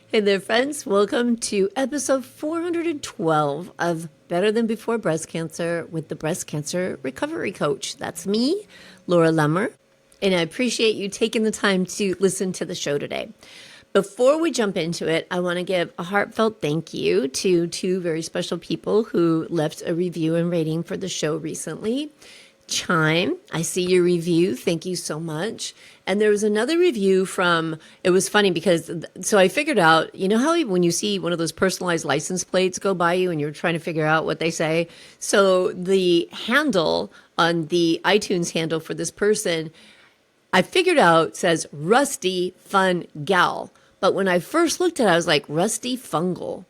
Hey there, friends. Welcome to episode 412 of Better Than Before Breast Cancer with the Breast Cancer Recovery Coach. That's me, Laura Lemmer, and I appreciate you taking the time to listen to the show today. Before we jump into it, I want to give a heartfelt thank you to two very special people who left a review and rating for the show recently. Chime, I see your review. Thank you so much. And there was another review from, it was funny because, so I figured out, you know how when you see one of those personalized license plates go by you and you're trying to figure out what they say? So the handle on the iTunes handle for this person, I figured out says Rusty Fun Gal. But when I first looked at it, I was like, Rusty Fungal.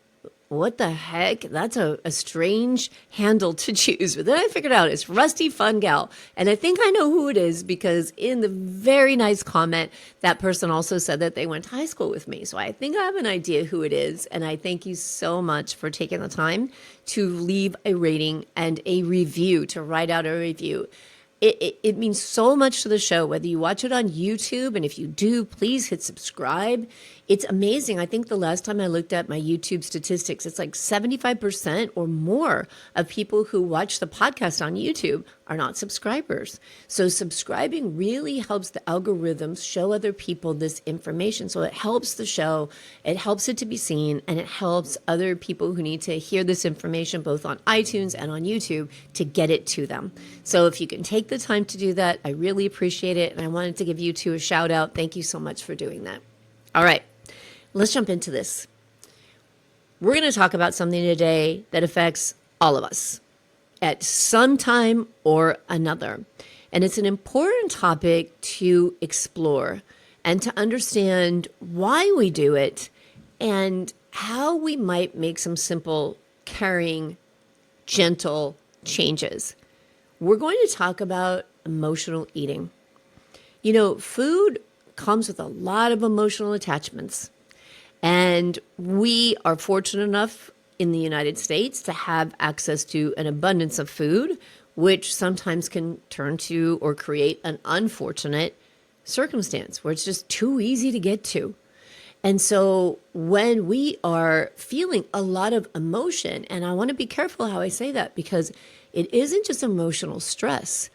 What the heck? That's a strange handle to choose. But then I figured out it's Rusty Fun Gal. And I think I know who it is because in the very nice comment, that person also said that they went to high school with me. So I think I have an idea who it is. And I thank you so much for taking the time to leave a rating and a review, to write out a review. It means so much to the show, whether you watch it on YouTube, and if you do, please hit subscribe. It's amazing. I think the last time I looked at my YouTube statistics, it's like 75% or more of people who watch the podcast on YouTube are not subscribers. So subscribing really helps the algorithms show other people this information. So it helps the show, it helps it to be seen, and it helps other people who need to hear this information both on iTunes and on YouTube to get it to them. So if you can take the time to do that, I really appreciate it. And I wanted to give you two a shout out. Thank you so much for doing that. All right, let's jump into this. We're going to talk about something today that affects all of us at some time or another. And it's an important topic to explore and to understand why we do it and how we might make some simple, caring, gentle changes. We're going to talk about emotional eating. You know, food comes with a lot of emotional attachments. And we are fortunate enough in the United States to have access to an abundance of food, which sometimes can turn to or create an unfortunate circumstance where it's just too easy to get to. And so when we are feeling a lot of emotion, and I want to be careful how I say that because it isn't just emotional stress.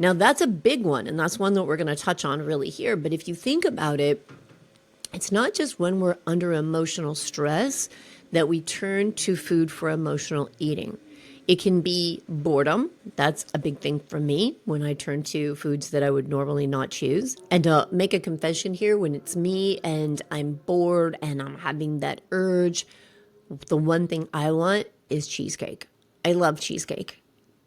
Now that's a big one, and that's one that we're going to touch on really here. But if you think about it, it's not just when we're under emotional stress that we turn to food for emotional eating. It can be boredom. That's a big thing for me when I turn to foods that I would normally not choose. And to make a confession here, when it's me and I'm bored and I'm having that urge, the one thing I want is cheesecake. I love cheesecake.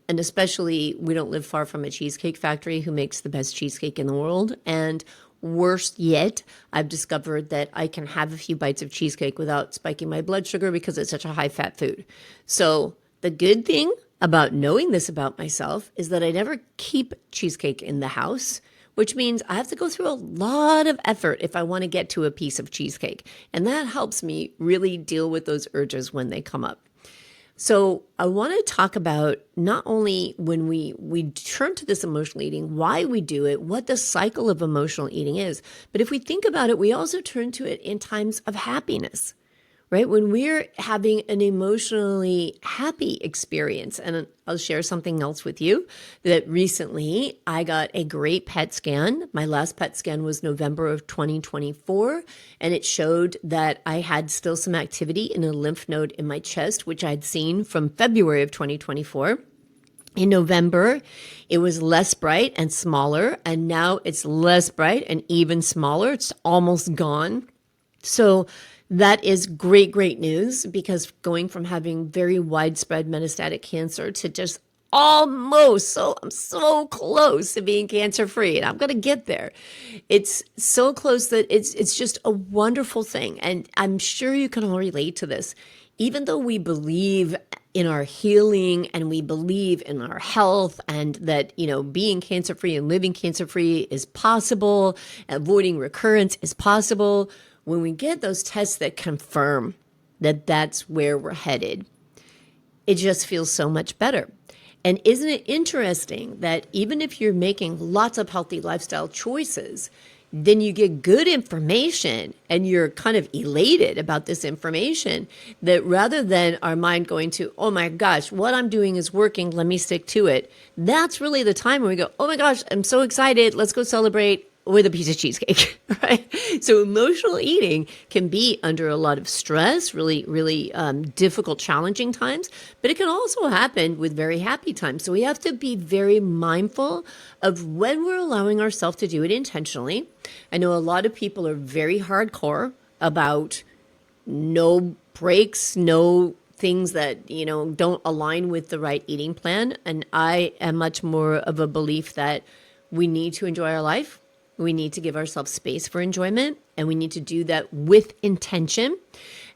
And especially, we don't live far from a cheesecake factory who makes the best cheesecake in the world. And worse yet, I've discovered that I can have a few bites of cheesecake without spiking my blood sugar because it's such a high-fat food. So the good thing about knowing this about myself is that I never keep cheesecake in the house, which means I have to go through a lot of effort if I want to get to a piece of cheesecake. And that helps me really deal with those urges when they come up. So I want to talk about not only when we turn to this emotional eating, why we do it, what the cycle of emotional eating is. But if we think about it, we also turn to it in times of happiness, right? When we're having an emotionally happy experience. And I'll share something else with you that recently I got a great PET scan. My last PET scan was November of 2024, and it showed that I had still some activity in a lymph node in my chest, which I'd seen from February of 2024. In November, it was less bright and smaller, and now it's less bright and even smaller. It's almost gone. So that is great news, because going from having very widespread metastatic cancer to just almost, I'm so close to being cancer-free, and I'm going to get there. It's so close that it's just a wonderful thing. And I'm sure you can all relate to this. Even though we believe in our healing and we believe in our health and that, you know, being cancer-free and living cancer-free is possible, avoiding recurrence is possible, when we get those tests that confirm that that's where we're headed, it just feels so much better. And isn't it interesting that even if you're making lots of healthy lifestyle choices, then you get good information and you're kind of elated about this information, that rather than our mind going to, oh my gosh, what I'm doing is working, let me stick to it. That's really the time when we go, oh my gosh, I'm so excited. Let's go celebrate with a piece of cheesecake, right? So emotional eating can be under a lot of stress, really difficult, challenging times, but it can also happen with very happy times. So we have to be very mindful of when we're allowing ourselves to do it intentionally. I know a lot of people are very hardcore about no breaks, no things that, don't align with the right eating plan. And I am much more of a belief that we need to enjoy our life. We need to give ourselves space for enjoyment, and we need to do that with intention.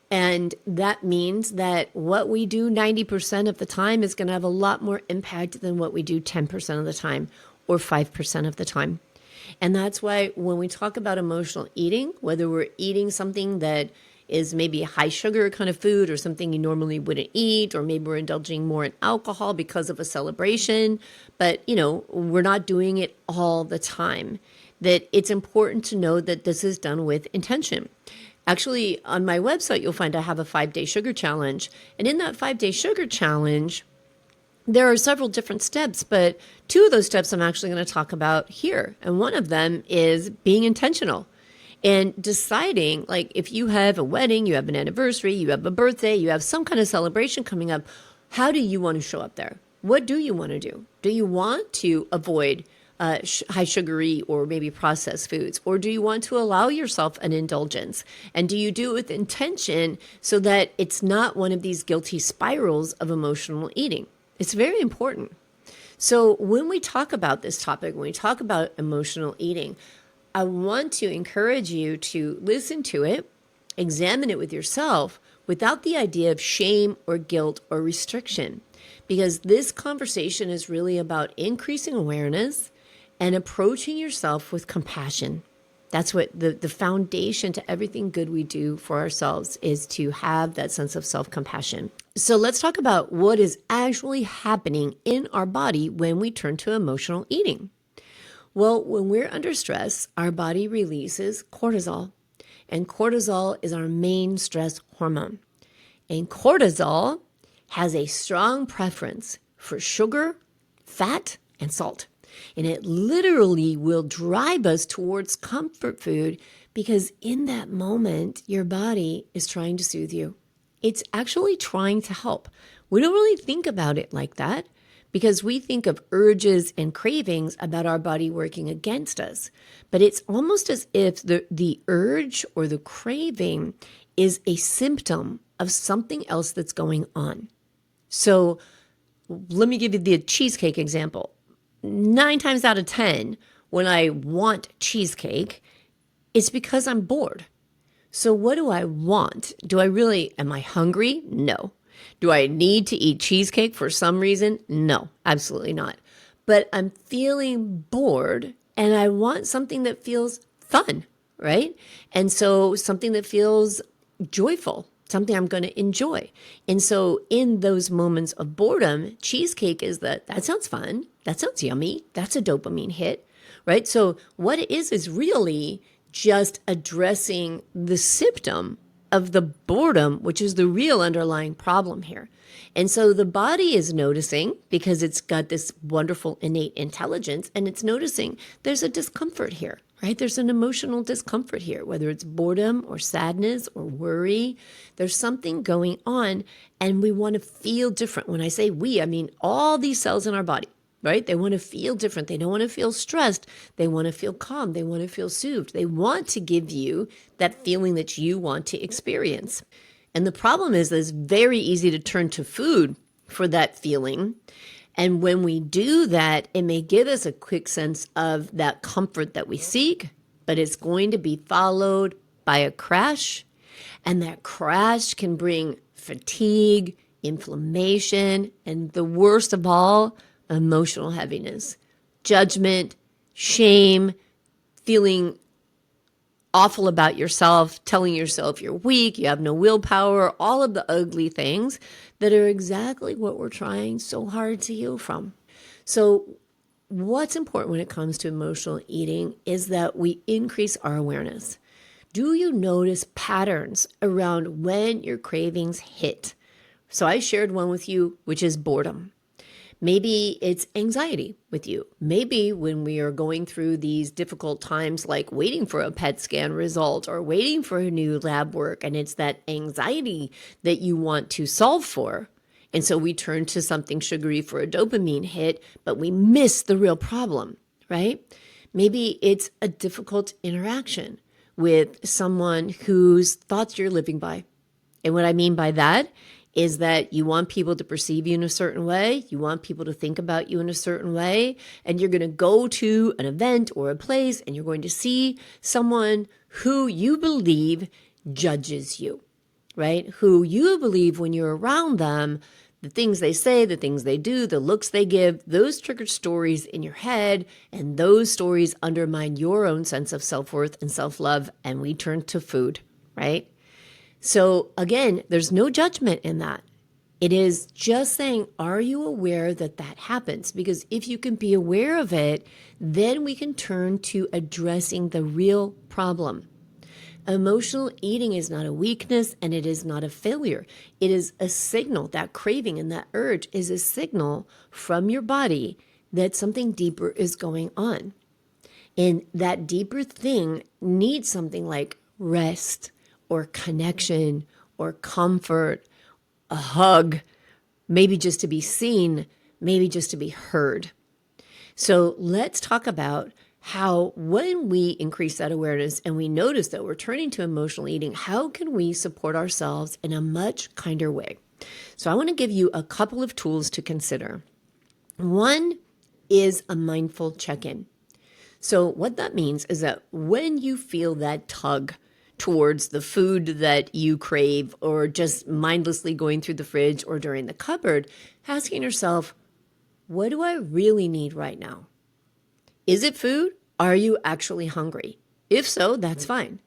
And that means that what we do 90% of the time is going to have a lot more impact than what we do 10% of the time or 5% of the time. And that's why when we talk about emotional eating, whether we're eating something that is maybe a high sugar kind of food or something you normally wouldn't eat, or maybe we're indulging more in alcohol because of a celebration, but we're not doing it all the time, that it's important to know that this is done with intention. Actually, on my website, you'll find I have a 5-day sugar challenge. And in that 5-day sugar challenge, there are several different steps, but 2 of those steps I'm actually going to talk about here. And one of them is being intentional and deciding, like, if you have a wedding, you have an anniversary, you have a birthday, you have some kind of celebration coming up, how do you want to show up there? What do you want to do? Do you want to avoid high sugary or maybe processed foods? Or do you want to allow yourself an indulgence? And do you do it with intention so that it's not one of these guilty spirals of emotional eating? It's very important. So when we talk about this topic, when we talk about emotional eating, I want to encourage you to listen to it, examine it with yourself without the idea of shame or guilt or restriction, because this conversation is really about increasing awareness and approaching yourself with compassion. That's what the foundation to everything good we do for ourselves is, to have that sense of self-compassion. So let's talk about what is actually happening in our body when we turn to emotional eating. Well, when we're under stress, our body releases cortisol, and cortisol is our main stress hormone. And cortisol has a strong preference for sugar, fat, and salt. And it literally will drive us towards comfort food, because in that moment, your body is trying to soothe you. It's actually trying to help. We don't really think about it like that, because we think of urges and cravings about our body working against us. But it's almost as if the urge or the craving is a symptom of something else that's going on. So let me give you the cheesecake example. 9 times out of 10, when I want cheesecake, it's because I'm bored. So what do I want? Am I hungry? No. Do I need to eat cheesecake for some reason? No, absolutely not. But I'm feeling bored and I want something that feels fun, right? And so something that feels joyful, something I'm going to enjoy. And so in those moments of boredom, cheesecake is that sounds fun. That sounds yummy. That's a dopamine hit, right? So what it is really just addressing the symptom of the boredom, which is the real underlying problem here. And so the body is noticing, because it's got this wonderful innate intelligence, and it's noticing there's a discomfort here, right? There's an emotional discomfort here, whether it's boredom or sadness or worry. There's something going on, and we want to feel different. When I say we, I mean all these cells in our body, right? They want to feel different. They don't want to feel stressed. They want to feel calm. They want to feel soothed. They want to give you that feeling that you want to experience. And the problem is that it's very easy to turn to food for that feeling. And when we do that, it may give us a quick sense of that comfort that we seek, but it's going to be followed by a crash. And that crash can bring fatigue, inflammation, and the worst of all, emotional heaviness, judgment, shame, feeling awful about yourself, telling yourself you're weak, you have no willpower, all of the ugly things that are exactly what we're trying so hard to heal from. So what's important when it comes to emotional eating is that we increase our awareness. Do you notice patterns around when your cravings hit? So I shared one with you, which is boredom. Maybe it's anxiety with you. Maybe when we are going through these difficult times, like waiting for a PET scan result or waiting for a new lab work, and it's that anxiety that you want to solve for. And so we turn to something sugary for a dopamine hit, but we miss the real problem, right? Maybe it's a difficult interaction with someone whose thoughts you're living by. And what I mean by that is that you want people to perceive you in a certain way, you want people to think about you in a certain way, and you're going to go to an event or a place and you're going to see someone who you believe judges you, right? Who you believe when you're around them, the things they say, the things they do, the looks they give, those trigger stories in your head, and those stories undermine your own sense of self-worth and self-love, and we turn to food, right? So again, there's no judgment in that. It is just saying, are you aware that that happens? Because if you can be aware of it, then we can turn to addressing the real problem. Emotional eating is not a weakness and it is not a failure. It is a signal. That craving and that urge is a signal from your body that something deeper is going on. And that deeper thing needs something like rest, or connection, or comfort, a hug, maybe just to be seen, maybe just to be heard. So let's talk about how when we increase that awareness and we notice that we're turning to emotional eating, how can we support ourselves in a much kinder way? So I want to give you a couple of tools to consider. One is a mindful check-in. So what that means is that when you feel that tug towards the food that you crave, or just mindlessly going through the fridge or during the cupboard, asking yourself, what do I really need right now? Is it food? Are you actually hungry? If so, that's fine.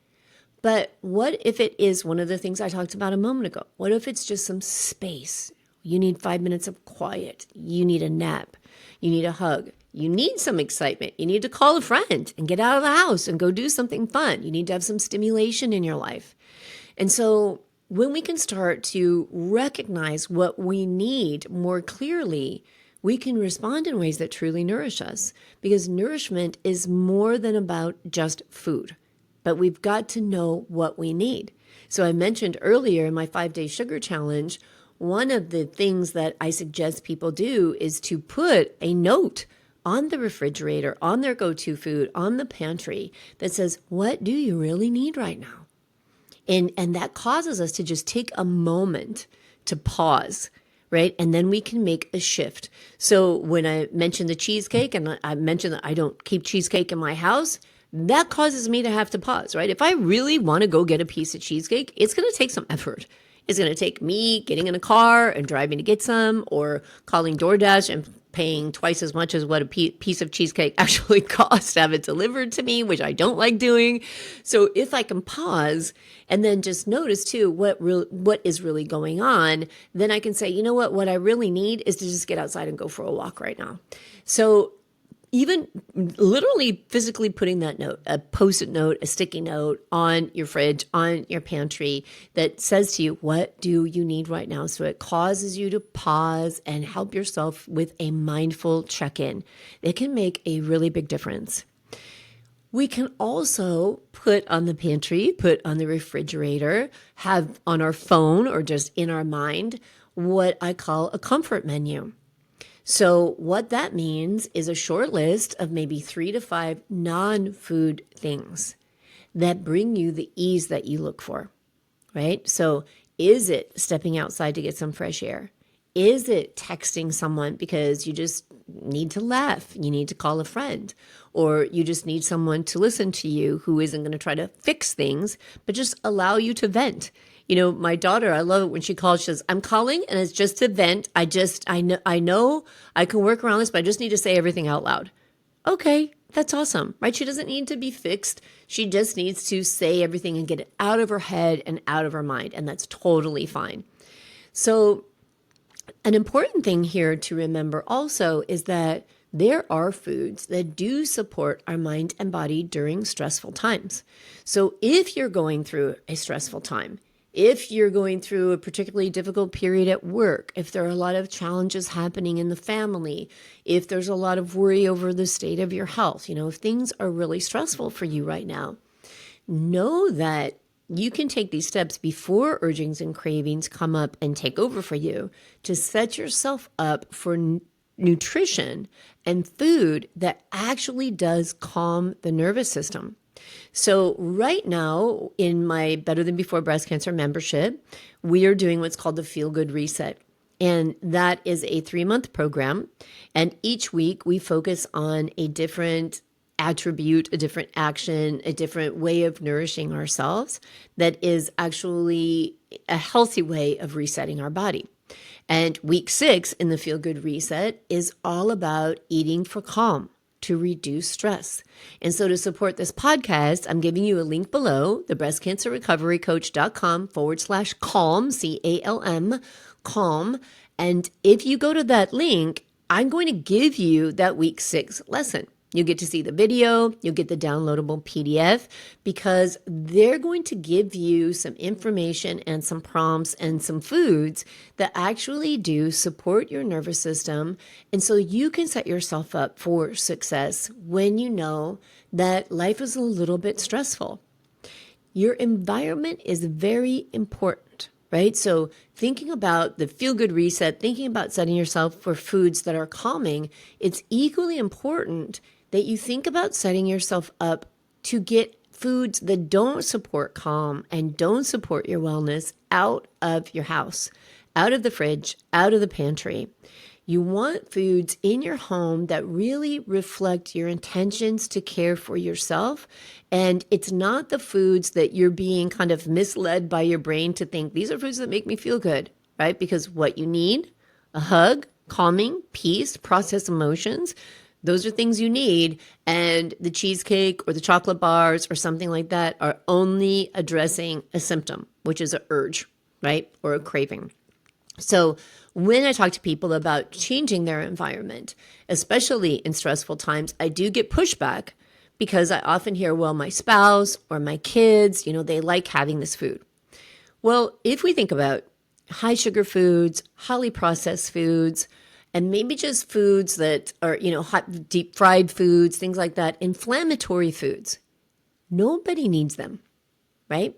But what if it is one of the things I talked about a moment ago? What if it's just some space? You need 5 minutes of quiet. You need a nap. You need a hug. You need some excitement. You need to call a friend and get out of the house and go do something fun. You need to have some stimulation in your life. And so when we can start to recognize what we need more clearly, we can respond in ways that truly nourish us, because nourishment is more than about just food, but we've got to know what we need. So I mentioned earlier in my 5-day sugar challenge, one of the things that I suggest people do is to put a note on the refrigerator, on their go-to food, on the pantry that says, what do you really need right now? And that causes us to just take a moment to pause, right? And then we can make a shift. So when I mentioned the cheesecake, and I mentioned that I don't keep cheesecake in my house, that causes me to have to pause, right? If I really want to go get a piece of cheesecake, it's going to take some effort. It's going to take me getting in a car and driving to get some, or calling DoorDash and paying twice as much as what a piece of cheesecake actually costs to have it delivered to me, which I don't like doing. So if I can pause and then just notice too what is really going on, then I can say, you know what I really need is to just get outside and go for a walk right now. So even literally physically putting that note, a Post-it note, a sticky note on your fridge, on your pantry that says to you, what do you need right now? So it causes you to pause and help yourself with a mindful check-in. It can make a really big difference. We can also put on the pantry, put on the refrigerator, have on our phone or just in our mind what I call a comfort menu. So what that means is a short list of maybe 3 to 5 non-food things that bring you the ease that you look for, right? So is it stepping outside to get some fresh air? Is it texting someone because you just need to laugh, you need to call a friend, or you just need someone to listen to you who isn't going to try to fix things, but just allow you to vent? You know, my daughter, I love it when she calls, she says, I'm calling and it's just to vent. I know I can work around this, but I just need to say everything out loud. Okay, that's awesome, right? She doesn't need to be fixed. She just needs to say everything and get it out of her head and out of her mind. And that's totally fine. So an important thing here to remember also is that there are foods that do support our mind and body during stressful times. So if you're going through a stressful time, if you're going through a particularly difficult period at work, if there are a lot of challenges happening in the family, if there's a lot of worry over the state of your health, if things are really stressful for you right now, know that you can take these steps before urgings and cravings come up and take over for you to set yourself up for nutrition and food that actually does calm the nervous system. So right now in my Better Than Before Breast Cancer membership, we are doing what's called the Feel Good Reset. And that is a 3-month program. And each week we focus on a different attribute, a different action, a different way of nourishing ourselves that is actually a healthy way of resetting our body. And week 6 in the Feel Good Reset is all about eating for calm, to reduce stress. And so to support this podcast, I'm giving you a link below, thebreastcancerrecoverycoach.com/calm, CALM, calm. And if you go to that link, I'm going to give you that week 6 lesson. You get to see the video, you'll get the downloadable PDF, because they're going to give you some information and some prompts and some foods that actually do support your nervous system. And so you can set yourself up for success when you know that life is a little bit stressful. Your environment is very important, right? So thinking about the Feel Good Reset, thinking about setting yourself for foods that are calming, it's equally important that you think about setting yourself up to get foods that don't support calm and don't support your wellness out of your house, out of the fridge, out of the pantry. You want foods in your home that really reflect your intentions to care for yourself. And it's not the foods that you're being kind of misled by your brain to think these are foods that make me feel good, right? Because what you need, a hug, calming, peace, process emotions, those are things you need, and the cheesecake or the chocolate bars or something like that are only addressing a symptom, which is an urge, right? Or a craving. So when I talk to people about changing their environment, especially in stressful times, I do get pushback because I often hear, well, my spouse or my kids, they like having this food. Well, if we think about high sugar foods, highly processed foods, and maybe just foods that are, hot, deep fried foods, things like that, inflammatory foods. Nobody needs them, right?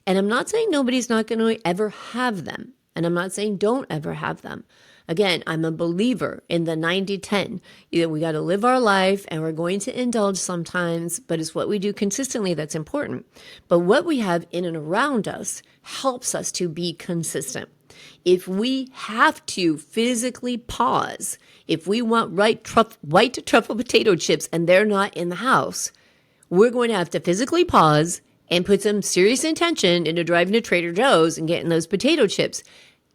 And I'm not saying nobody's not going to ever have them. And I'm not saying don't ever have them. Again, I'm a believer in the 90-10. We got to live our life and we're going to indulge sometimes, but it's what we do consistently that's important. But what we have in and around us helps us to be consistent. If we have to physically pause, if we want white truffle potato chips and they're not in the house, we're going to have to physically pause and put some serious intention into driving to Trader Joe's and getting those potato chips.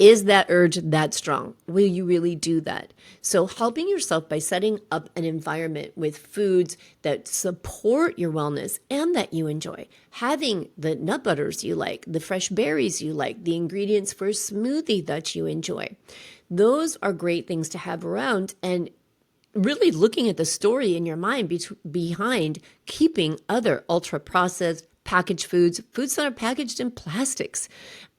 Is that urge that strong? Will you really do that? So helping yourself by setting up an environment with foods that support your wellness and that you enjoy. Having the nut butters you like, the fresh berries you like, the ingredients for a smoothie that you enjoy. Those are great things to have around, and really looking at the story in your mind behind keeping other ultra-processed packaged foods that are packaged in plastics,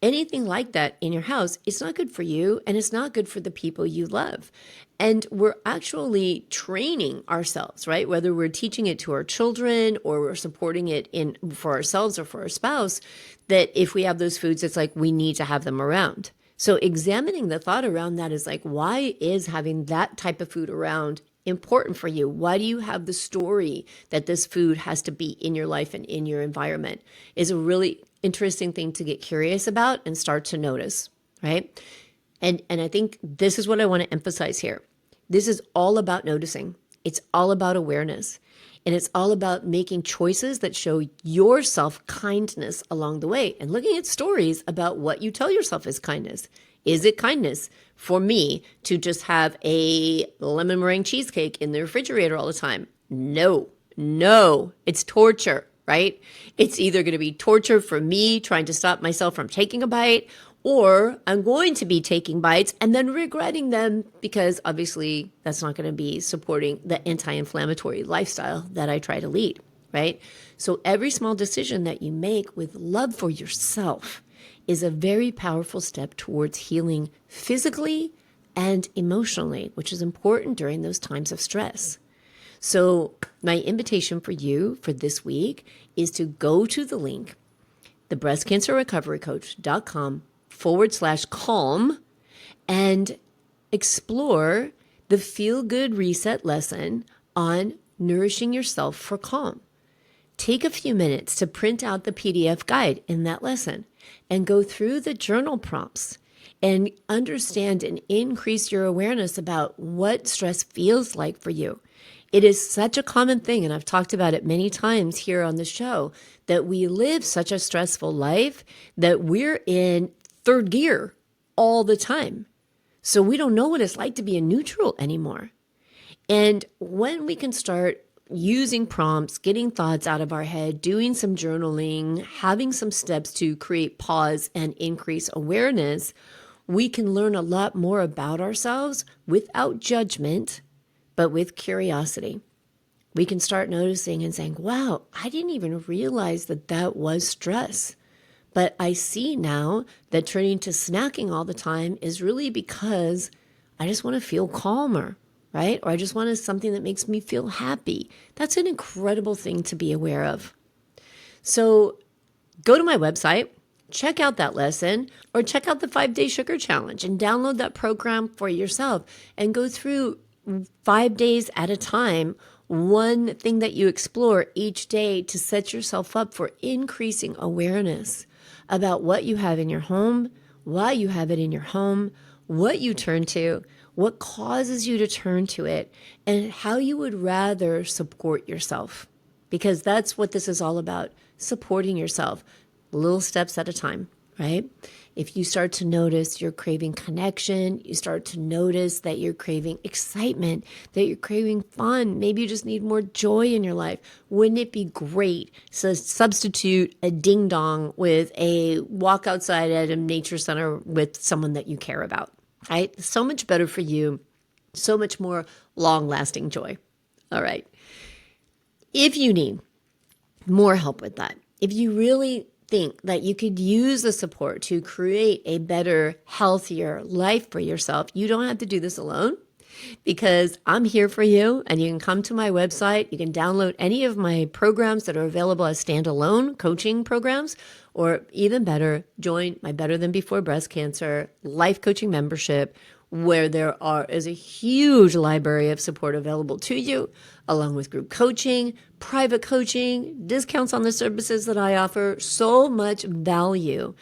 anything like that in your house, it's not good for you and it's not good for the people you love. And we're actually training ourselves, right? Whether we're teaching it to our children or we're supporting it for ourselves or for our spouse, that if we have those foods, it's like we need to have them around. So examining the thought around that is like, why is having that type of food around important for you? Why do you have the story that this food has to be in your life and in your environment? Is a really interesting thing to get curious about and start to notice, right? And I think this is what I want to emphasize here. This is all about noticing. It's all about awareness. And it's all about making choices that show yourself kindness along the way and looking at stories about what you tell yourself is kindness. Is it kindness for me to just have a lemon meringue cheesecake in the refrigerator all the time? No, it's torture, right? It's either going to be torture for me trying to stop myself from taking a bite, or I'm going to be taking bites and then regretting them because obviously that's not going to be supporting the anti-inflammatory lifestyle that I try to lead, right? So every small decision that you make with love for yourself is a very powerful step towards healing physically and emotionally, which is important during those times of stress. So my invitation for you for this week is to go to the link, thebreastcancerrecoverycoach.com/calm, and explore the Feel Good Reset lesson on nourishing yourself for calm. Take a few minutes to print out the PDF guide in that lesson and go through the journal prompts and understand and increase your awareness about what stress feels like for you. It is such a common thing, and I've talked about it many times here on the show, that we live such a stressful life that we're in third gear all the time. So we don't know what it's like to be in neutral anymore. And when we can start using prompts, getting thoughts out of our head, doing some journaling, having some steps to create pause and increase awareness, we can learn a lot more about ourselves without judgment, but with curiosity. We can start noticing and saying, wow, I didn't even realize that that was stress. But I see now that turning to snacking all the time is really because I just want to feel calmer, right? Or I just want something that makes me feel happy. That's an incredible thing to be aware of. So go to my website, check out that lesson, or check out the 5-Day Sugar Challenge and download that program for yourself and go through 5 days at a time, one thing that you explore each day to set yourself up for increasing awareness about what you have in your home, why you have it in your home, what you turn to, what causes you to turn to it, and how you would rather support yourself. Because that's what this is all about, supporting yourself, little steps at a time, right? If you start to notice you're craving connection, you start to notice that you're craving excitement, that you're craving fun, maybe you just need more joy in your life, wouldn't it be great to substitute a ding dong with a walk outside at a nature center with someone that you care about, right? So much better for you, so much more long-lasting joy. All right. If you need more help with that, if you really think that you could use the support to create a better, healthier life for yourself, you don't have to do this alone, because I'm here for you, and you can come to my website. You can download any of my programs that are available as standalone coaching programs, or even better, join my Better Than Before Breast Cancer life coaching membership, where is a huge library of support available to you, along with group coaching, private coaching, discounts on the services that I offer, so much value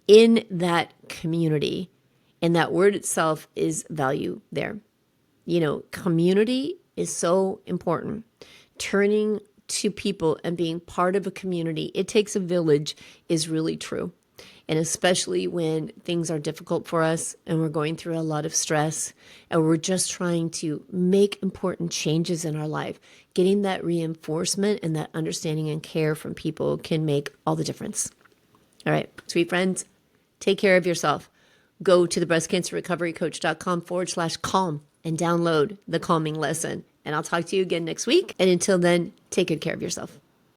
in that community. And that word itself is value there. You know, community is so important. Turning to people and being part of a community, it takes a village, is really true. And especially when things are difficult for us and we're going through a lot of stress and we're just trying to make important changes in our life, getting that reinforcement and that understanding and care from people can make all the difference. All right, sweet friends, take care of yourself. Go to thebreastcancerrecoverycoach.com/calm and download the calming lesson. And I'll talk to you again next week. And until then, take good care of yourself.